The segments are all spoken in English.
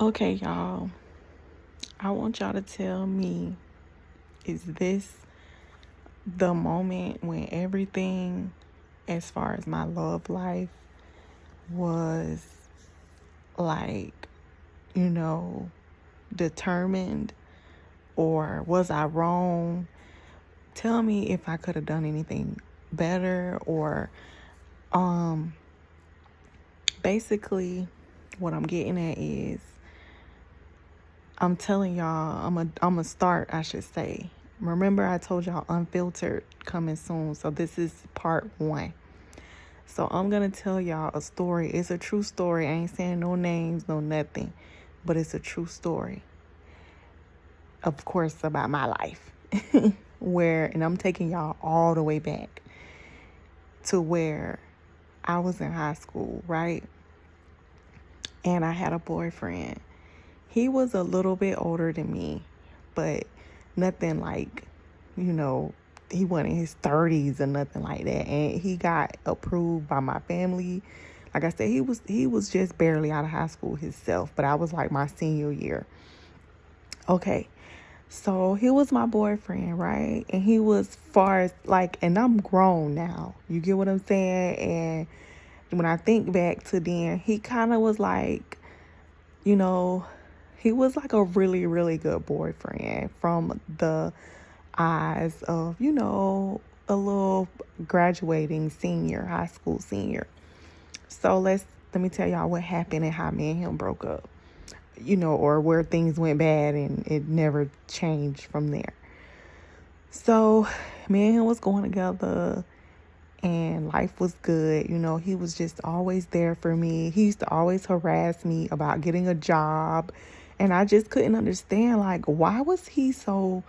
Okay, y'all. I want y'all to tell me, is this the moment when everything, as far as my love life, was like, you know, determined? Or was I wrong? Tell me if I could have done anything better, or um basically what I'm getting at is I'm telling y'all, I'm a start, I should say. Remember I told y'all unfiltered coming soon. So this is part 1. So I'm going to tell y'all a story. It's a true story. I ain't saying no names, no nothing, but it's a true story. Of course, about my life. And I'm taking y'all all the way back to where I was in high school, right? And I had a boyfriend. He was a little bit older than me, but nothing like, you know, he wasn't in his 30s or nothing like that. And he got approved by my family. Like I said, he was just barely out of high school himself, but I was like my senior year. Okay. So he was my boyfriend, right? And he was far as like, and I'm grown now. You get what I'm saying? And when I think back to then, he kind of was like, you know, he was like a really, really good boyfriend from the eyes of, a little graduating senior, high school senior. So let me tell y'all what happened and how me and him broke up, or where things went bad and it never changed from there. So me and him was going together and life was good. He was just always there for me. He used to always harass me about getting a job. And I just couldn't understand, like, why was he so,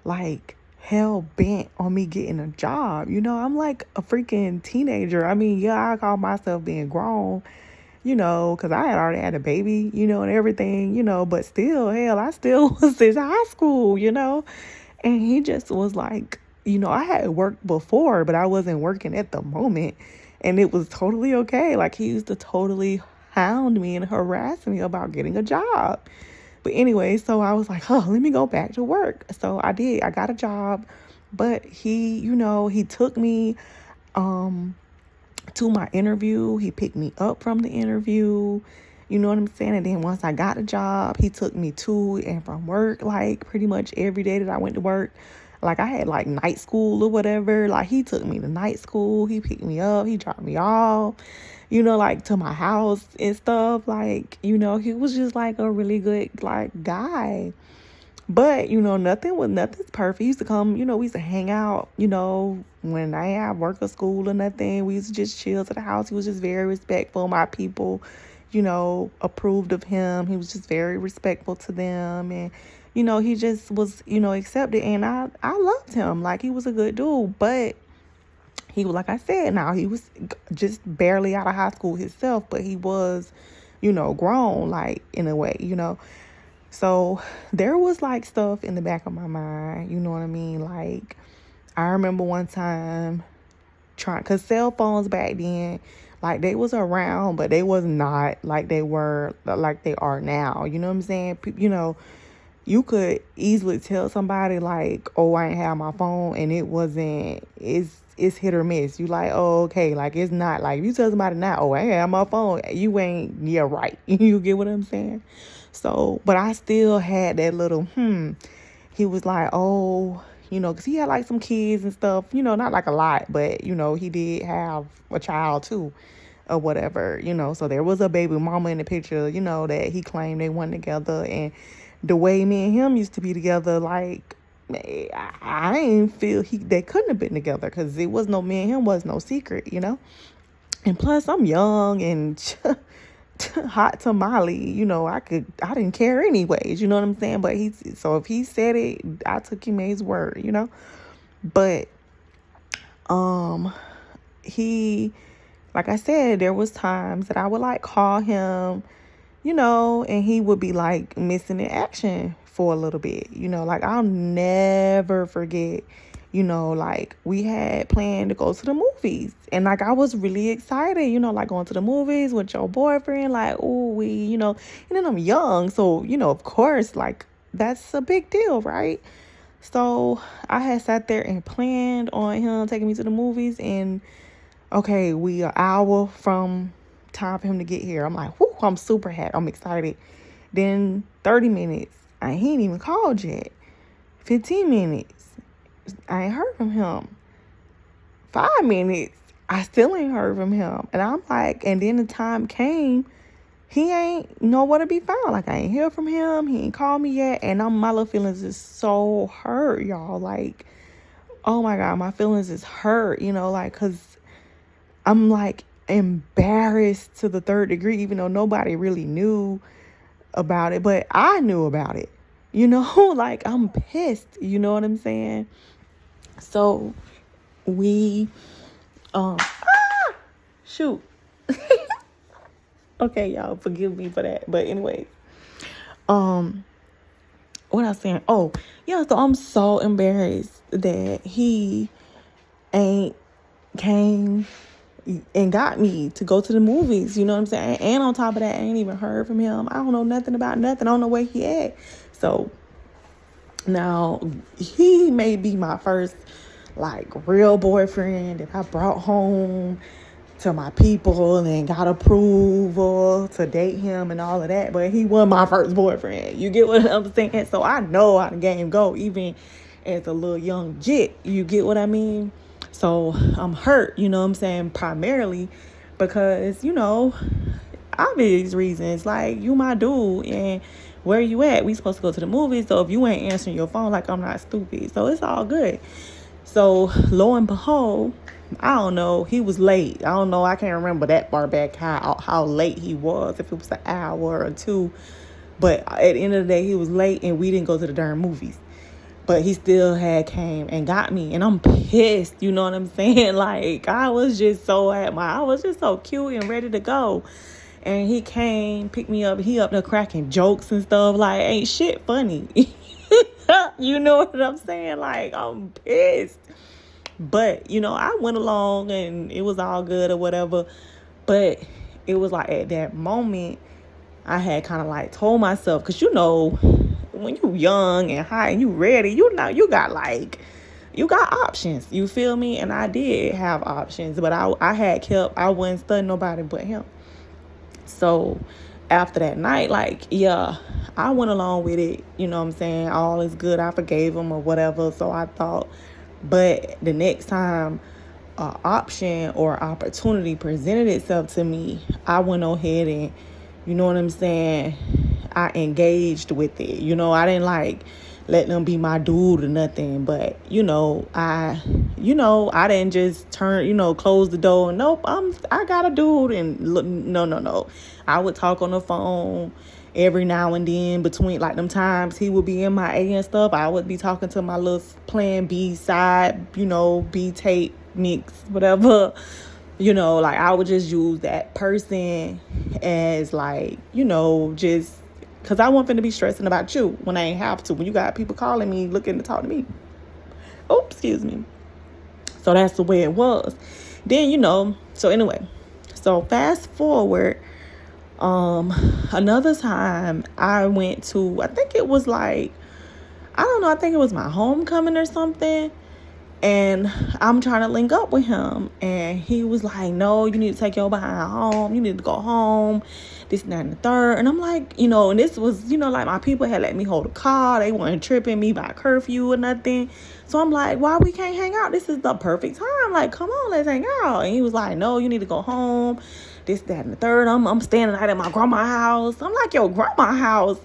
like, hell bent on me getting a job? I'm like a freaking teenager. I mean, yeah, I call myself being grown, because I had already had a baby, and everything, but still, hell, I still was in high school. And he just was like, I had worked before, but I wasn't working at the moment. And it was totally okay. Like, he used to totally hound me and harass me about getting a job. But anyway, so I was like, oh, let me go back to work. So I did. I got a job. But he took me to my interview. He picked me up from the interview. You know what I'm saying? And then once I got a job, he took me to and from work, like pretty much every day that I went to work. Like I had like night school or whatever. Like he took me to night school. He picked me up. He dropped me off, like to my house and stuff. Like, he was just like a really good like guy. But, nothing's perfect. He used to come, we used to hang out, when I had work or school or nothing. We used to just chill to the house. He was just very respectful. My people, approved of him. He was just very respectful to them. And, he just was, accepted. And I loved him. Like, he was a good dude. But he, like I said, now he was just barely out of high school himself. But he was, grown, like, in a way. So there was like stuff in the back of my mind, you know what I mean? Like, I remember one time cause cell phones back then, like they was around, but they was not like they are now. You know what I'm saying? You could easily tell somebody like, oh, I ain't have my phone, and it's hit or miss. You like, oh, okay, like it's not like if you tell somebody now, oh, I ain't have my phone, you ain't, yeah, right. You get what I'm saying? So, but I still had that little, he was like, oh, because he had like some kids and stuff, not like a lot, but, he did have a child too or whatever, so there was a baby mama in the picture, that he claimed they went together. And the way me and him used to be together, like, I ain't feel they couldn't have been together because it was no, me and him was no secret, and plus I'm young and hot tamale, I didn't care anyways, you know what I'm saying? But so if he said it, I took him at his word, but he, like I said, there was times that I would like call him, and he would be like missing in action for a little bit, like I'll never forget You know, like we had planned to go to the movies. And like I was really excited, like going to the movies with your boyfriend, like, oh, and then I'm young. So, of course, like that's a big deal, right? So I had sat there and planned on him taking me to the movies, and okay, we an hour from time for him to get here. I'm like, whoo, I'm super happy. I'm excited. Then 30 minutes, he ain't even called yet. 15 minutes, I ain't heard from him. 5 minutes, I still ain't heard from him. And I'm like, and then the time came, he ain't nowhere to be found. Like, I ain't hear from him. He ain't called me yet. And my little feelings is so hurt, y'all. Like, oh my God, my feelings is hurt, like, because I'm like embarrassed to the third degree, even though nobody really knew about it. But I knew about it, like I'm pissed. You know what I'm saying? So we, shoot. Okay, y'all, forgive me for that. But anyway, what I was saying? Oh, yeah. So I'm so embarrassed that he ain't came and got me to go to the movies. You know what I'm saying? And on top of that, I ain't even heard from him. I don't know nothing about nothing. I don't know where he at. So now he may be my first like real boyfriend that I brought home to my people and got approval to date him and all of that, but he wasn't my first boyfriend. You get what I'm saying? So I know how the game go, even as a little young jit. You get what I mean? So I'm hurt, you know what I'm saying, primarily because, obvious reasons, like you my dude and where you at? We supposed to go to the movies, so if you ain't answering your phone, like I'm not stupid. So it's all good. So lo and behold, I don't know, he was late. I don't know, I can't remember that far back how late he was, if it was an hour or two. But at the end of the day, he was late and we didn't go to the darn movies. But he still had came and got me. And I'm pissed, you know what I'm saying? Like, I was just so I was just so cute and ready to go. And he came, picked me up. He up there cracking jokes and stuff. Like, ain't shit funny. You know what I'm saying? Like, I'm pissed. But, I went along and it was all good or whatever. But it was like at that moment, I had kind of like told myself, because when you young and high and you ready, you got options. You feel me? And I did have options, but I wasn't studying nobody but him. So after that night, like, yeah, I went along with it. You know what I'm saying? All is good. I forgave him or whatever. So I thought, but the next time an option or opportunity presented itself to me, I went ahead and, you know what I'm saying, I engaged with it. I didn't like let them be my dude or nothing, but I didn't just turn, close the door and nope, I got a dude and look, no. I would talk on the phone every now and then between like them times he would be MIA and stuff. I would be talking to my little plan B side, B tape mix, whatever. Like I would just use that person as like, just because I wasn't finna be stressing about you when I ain't have to. When you got people calling me, looking to talk to me. Oh, excuse me. So that's the way it was. Then, so anyway. So fast forward. Another time I went to, I think it was like, I don't know, I think it was my homecoming or something. And I'm trying to link up with him. And he was like, no, you need to take your behind home. You need to go home. This, and that, and the third. And I'm like, and this was, like my people had let me hold a car. They weren't tripping me by curfew or nothing. So I'm like, why we can't hang out? This is the perfect time. Like, come on, let's hang out. And he was like, no, you need to go home. This, that, and the third. I'm staying the night at my grandma's house. I'm like, yo, grandma's house?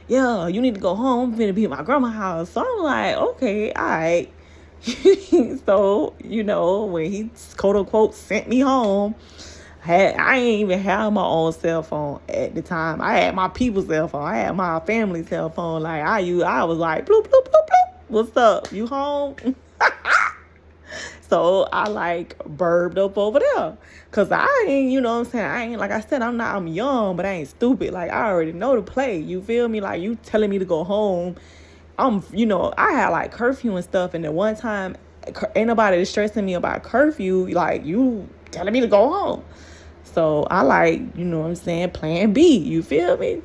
Yeah, you need to go home. I'm finna be at my grandma's house. So I'm like, okay, all right. So, when he quote unquote sent me home, I ain't even have my own cell phone at the time. I had my people's cell phone. I had my family's cell phone. Like I was like, bloop, bloop, bloop, bloop. What's up? You home? So I like burbed up over there. Cause I ain't, you know what I'm saying? I ain't, like I said, I'm young, but I ain't stupid. Like I already know the play. You feel me? Like you telling me to go home. I had like curfew and stuff. And the one time ain't nobody stressing me about curfew. Like, you telling me to go home. So I like, you know what I'm saying, plan B. You feel me?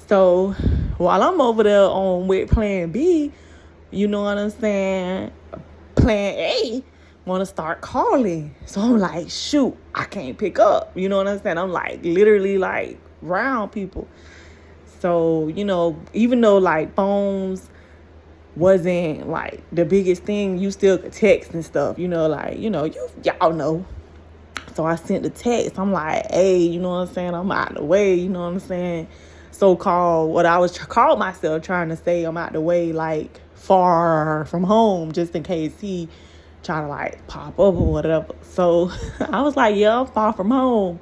So while I'm over there on with plan B, you know what I'm saying, plan A want to start calling. So I'm like, shoot, I can't pick up. You know what I'm saying? I'm like literally like round people. So, you know, even though like phones wasn't like the biggest thing, you still could text and stuff, you know, like, you know, y'all know. So I sent the text. I'm like, hey, you know what I'm saying? I'm out the way, you know what I'm saying? So-called, what I was called myself trying to say, I'm out the way, like far from home, just in case he try to like pop up or whatever. So I was like, yeah, I'm far from home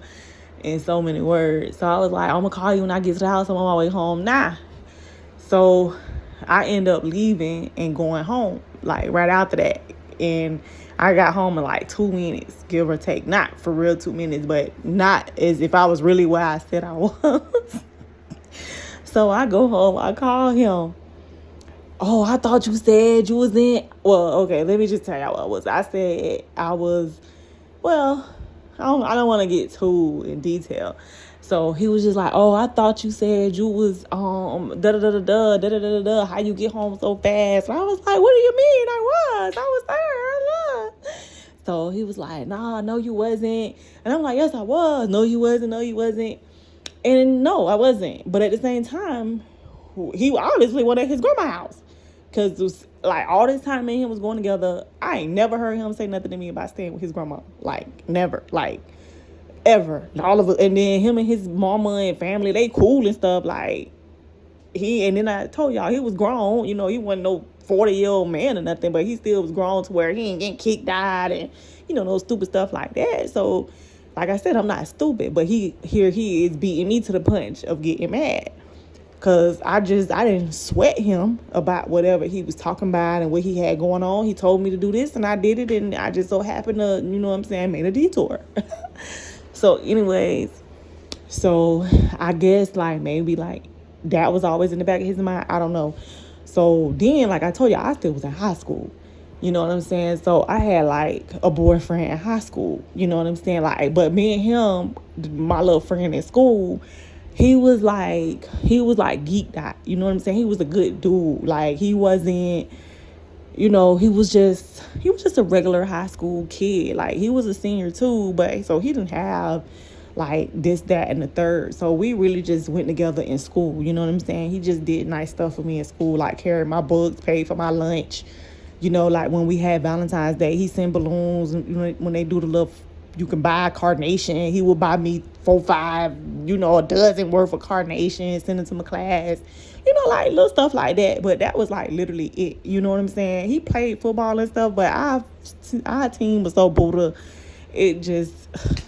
in so many words. So I was like, I'm gonna call you when I get to the house. I'm on my way home now. So I end up leaving and going home like right after that. And I got home in like 2 minutes, give or take. Not for real 2 minutes, but not as if I was really where I said I was. So I go home, I call him. Oh, I thought you said you was in. Well, okay, let me just tell y'all what I was. I said I was, well, I don't want to get too in detail. So he was just like, oh, I thought you said you was da-da-da-da-da, how you get home so fast? And I was like, what do you mean I was there. So he was like, nah, no, you wasn't. And I'm like, yes, I was. No, you wasn't. And no, I wasn't. But at the same time, he obviously went at his grandma's house. Because it was like all this time me and him was going together. I ain't never heard him say nothing to me about staying with his grandma. Like, never. Like, ever. All of it. And then him and his mama and family, they cool and stuff. Like, and then I told y'all, he was grown. You know, he wasn't no 40-year-old man or nothing. But he still was grown to where he ain't getting kicked out and, you know, no stupid stuff like that. So, like I said, I'm not stupid. But he is beating me to the punch of getting mad. Because I didn't sweat him about whatever he was talking about and what he had going on. He told me to do this and I did it. And I just so happened to, you know what I'm saying, made a detour. So anyways, so I guess like maybe like that was always in the back of his mind. I don't know. So then, like I told you, I still was in high school. You know what I'm saying? So I had like a boyfriend in high school. You know what I'm saying? Like, but me and him, my little friend in school, he was like geeked out. You know what I'm saying? He was a good dude. Like, he wasn't, you know, he was just a regular high school kid. Like, he was a senior too, but so he didn't have like this, that, and the third. So we really just went together in school. You know what I'm saying? He just did nice stuff for me in school, like carried my books, paid for my lunch. You know, like when we had Valentine's Day, he sent balloons. You know, when they do the little, you can buy a carnation, he would buy me 4, 5, you know, a dozen worth of carnations, send them to my class. You know, like little stuff like that. But that was like literally it. You know what I'm saying? He played football and stuff, but our team was so Buddha. It just,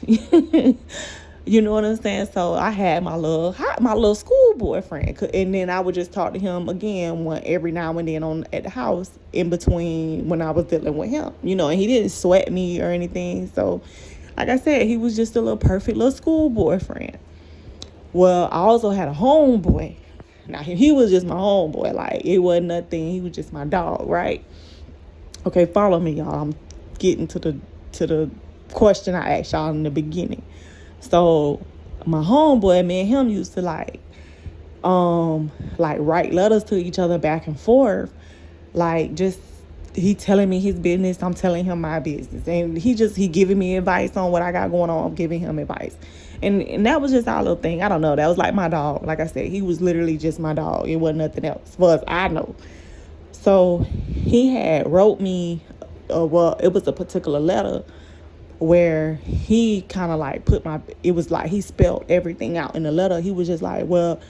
you know what I'm saying? So I had my little school boyfriend, and then I would just talk to him again every now and then at the house in between when I was dealing with him. You know, and he didn't sweat me or anything. So, like I said, he was just a little perfect little school boyfriend. Well, I also had a homeboy. Now, he was just my homeboy. Like, it wasn't nothing. He was just my dog, right? Okay, follow me, y'all. I'm getting to the question I asked y'all in the beginning. So, my homeboy, me and him used to like write letters to each other back and forth. Like, just he telling me his business, I'm telling him my business. And he giving me advice on what I got going on, I'm giving him advice. And that was just our little thing. I don't know. That was like my dog. Like I said, he was literally just my dog. It wasn't nothing else. As far as I know. So he had wrote me, it was a particular letter where he kind of like it was like he spelled everything out in the letter. He was just like, well,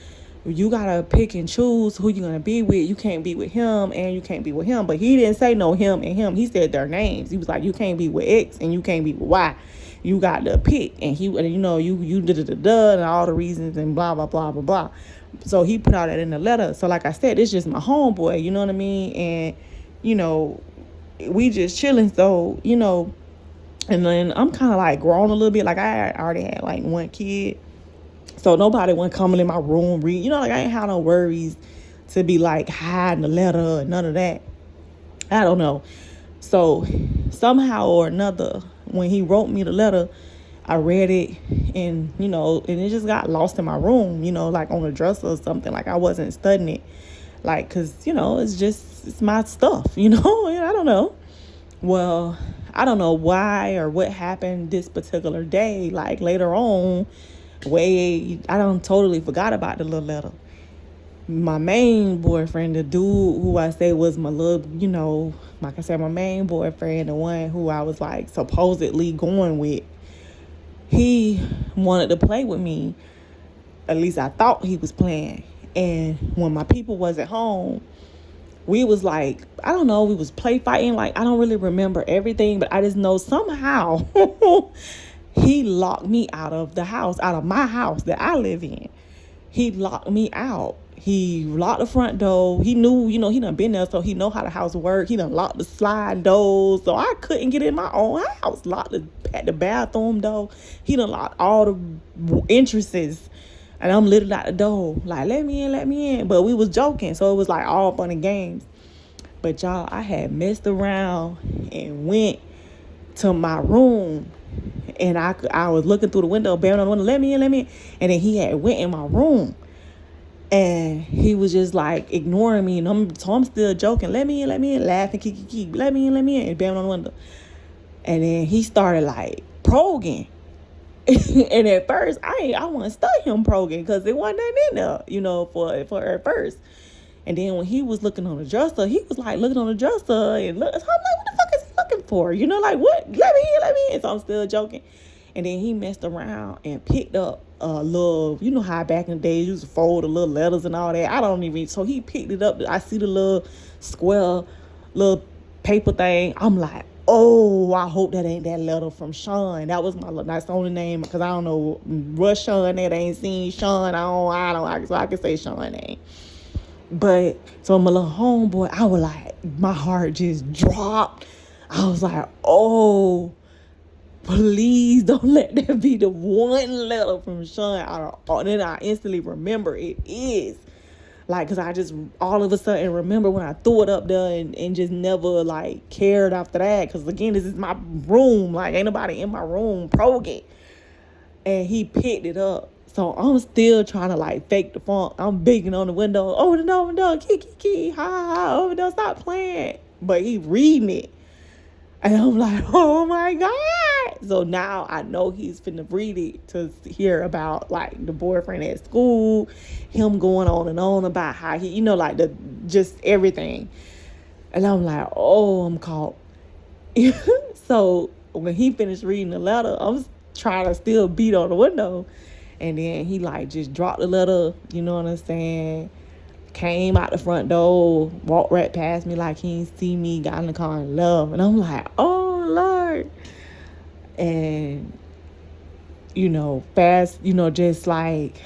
you gotta pick and choose who you're gonna be with. You can't be with him and you can't be with him. But he didn't say no him and him. He said their names. He was like, you can't be with X and you can't be with Y. You got to pick. And you da-da-da-da and all the reasons and blah, blah, blah, blah, blah. So he put all that in the letter. So like I said, it's just my homeboy, you know what I mean? And, you know, we just chilling. So, you know, and then I'm kind of like grown a little bit. Like I already had like one kid. So nobody went coming in my room, read. You know, like I ain't had no worries to be like hiding the letter or none of that. I don't know. So somehow or another, when he wrote me the letter, I read it, and and it just got lost in my room, like on a dresser or something. Like I wasn't studying it, like, cause it's my stuff, and I don't know. Well, I don't know why or what happened this particular day. Like later on, I don't totally forgot about the little letter. My main boyfriend, the dude who I say was my little, like I said, my main boyfriend, the one who I was like supposedly going with, he wanted to play with me. At least I thought he was playing. And when my people wasn't home, we was like, I don't know, we was play fighting. Like, I don't really remember everything, but I just know somehow he locked me out of my house that I live in. He locked me out. He locked the front door. He knew, he done been there, so he know how the house work. He done locked the slide doors, so I couldn't get in my own house. Locked the bathroom door. He done locked all the entrances. And I'm literally out the door, like, let me in. But we was joking, so it was like all fun and games. But y'all, I had messed around and went to my room. And I was looking through the window, banging on the window, let me in. And then he had went in my room. And he was just like ignoring me. And I'm still joking, let me in, laughing, keep, let me in, and banging on the window. And then he started like probing. And at first, I wasn't study him probing because it wasn't nothing in there, for at first. And then when he was looking on the dresser, he was like looking on the dresser and look. So I'm like, what the fuck is he looking for? Like, what? Let me in. So I'm still joking. And then he messed around and picked up a little, how back in the days you used to fold the little letters and all that. So he picked it up. I see the little square, little paper thing. I'm like, oh, I hope that ain't that letter from Sean. That's the only name, because I don't know what Sean that ain't seen Sean. So I can say Sean name. But so my little homeboy, I was like, my heart just dropped. I was like, oh, please don't let that be the one letter from Sean. And then I instantly remember it is. Like, because I just all of a sudden remember when I threw it up there and just never, like, cared after that. Because, again, this is my room. Like, ain't nobody in my room probing. And he picked it up. So I'm still trying to, like, fake the funk. I'm beating on the window. Open the door, key, ha, open the door, stop playing. But he reading it. And I'm like, oh, my God. So now I know he's finna read it to hear about, like, the boyfriend at school, him going on and on about how he, like, just everything. And I'm like, oh, I'm caught. So when he finished reading the letter, I was trying to still beat on the window. And then he, like, just dropped the letter, you know what I'm saying? Came out the front door, walked right past me like he didn't see me, got in the car and left. And I'm like, oh, Lord. And, fast, just like,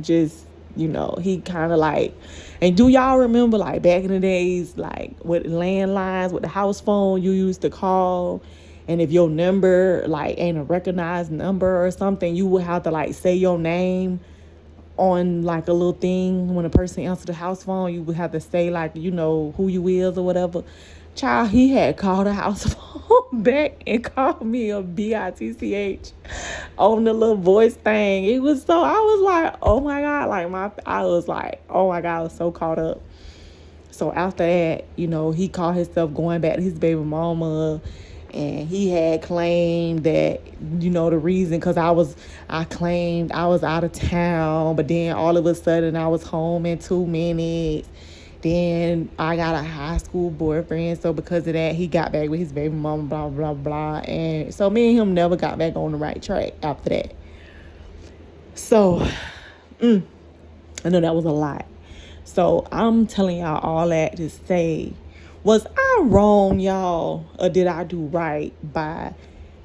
he kind of like, and do y'all remember, like, back in the days, like, with landlines, with the house phone, you used to call, and if your number, like, ain't a recognized number or something, you would have to, like, say your name on, like, a little thing. When a person answered the house phone, you would have to say, like, who you is or whatever. Child, he had called the house phone back and called me a bitch on the little voice thing. I was like, oh my God, I was so caught up. So after that, he called himself going back to his baby mama. And he had claimed that, the reason, because I claimed I was out of town, but then all of a sudden I was home in 2 minutes. Then I got a high school boyfriend, so because of that, he got back with his baby mama, blah, blah, blah. And so me and him never got back on the right track after that. So, I know that was a lot. So I'm telling y'all all that to say, was I wrong, y'all, or did I do right by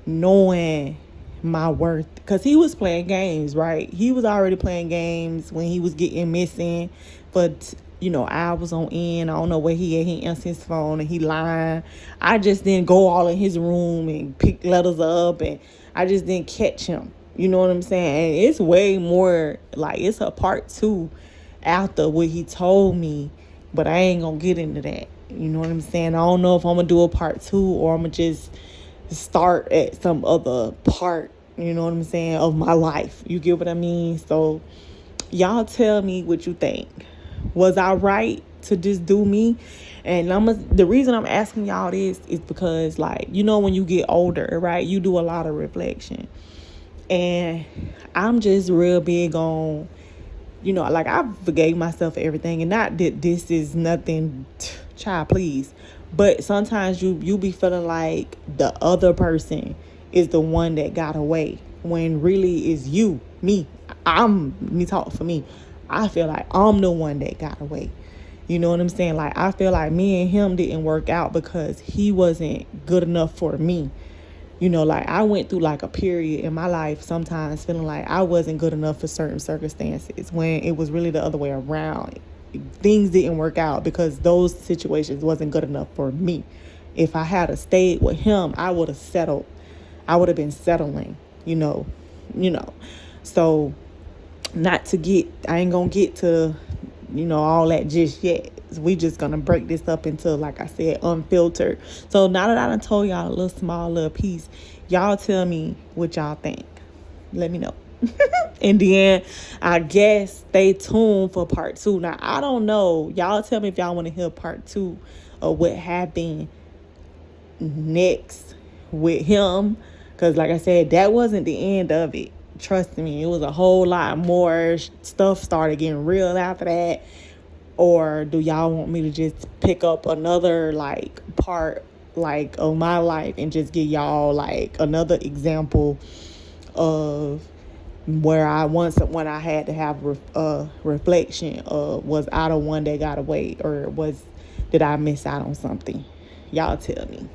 knowing my worth? Because he was playing games, right? He was already playing games when he was getting missing. But, I was on end. I don't know where he at. He answered his phone and he lying. I just didn't go all in his room and pick letters up, and I just didn't catch him. You know what I'm saying? And it's way more, like, it's a part 2 after what he told me, but I ain't gonna get into that. You know what I'm saying? I don't know if I'm going to do a part 2 or I'm going to just start at some other part, you know what I'm saying, of my life. You get what I mean? So y'all tell me what you think. Was I right to just do me? And the reason I'm asking y'all this is because, like, you know, when you get older, right, you do a lot of reflection. And I'm just real big on, you know, like, I forgave myself for everything. And not that this is nothing, child, please. But sometimes you be feeling like the other person is the one that got away, when really is you, me. Me talk for me. I feel like I'm the one that got away. You know what I'm saying? Like, I feel like me and him didn't work out because he wasn't good enough for me. You know, like, I went through like a period in my life sometimes feeling like I wasn't good enough for certain circumstances, when it was really the other way around. Things didn't work out because those situations wasn't good enough for me. If I had stayed with him, I would have settled. I would have been settling, you know. So I ain't gonna get to, you know, all that just yet. We just gonna break this up into, like I said, unfiltered. So now that I done told y'all a little piece, y'all tell me what y'all think. Let me know. And then I guess stay tuned for part 2. Now, I don't know. Y'all tell me if y'all want to hear part 2 of what happened next with him. Because like I said, that wasn't the end of it. Trust me, it was a whole lot more. Stuff started getting real after that. Or do y'all want me to just pick up another, like, part, like, of my life and just give y'all, like, another example of where when I had to have reflection of, was I the one that got away, or did I miss out on something? Y'all tell me.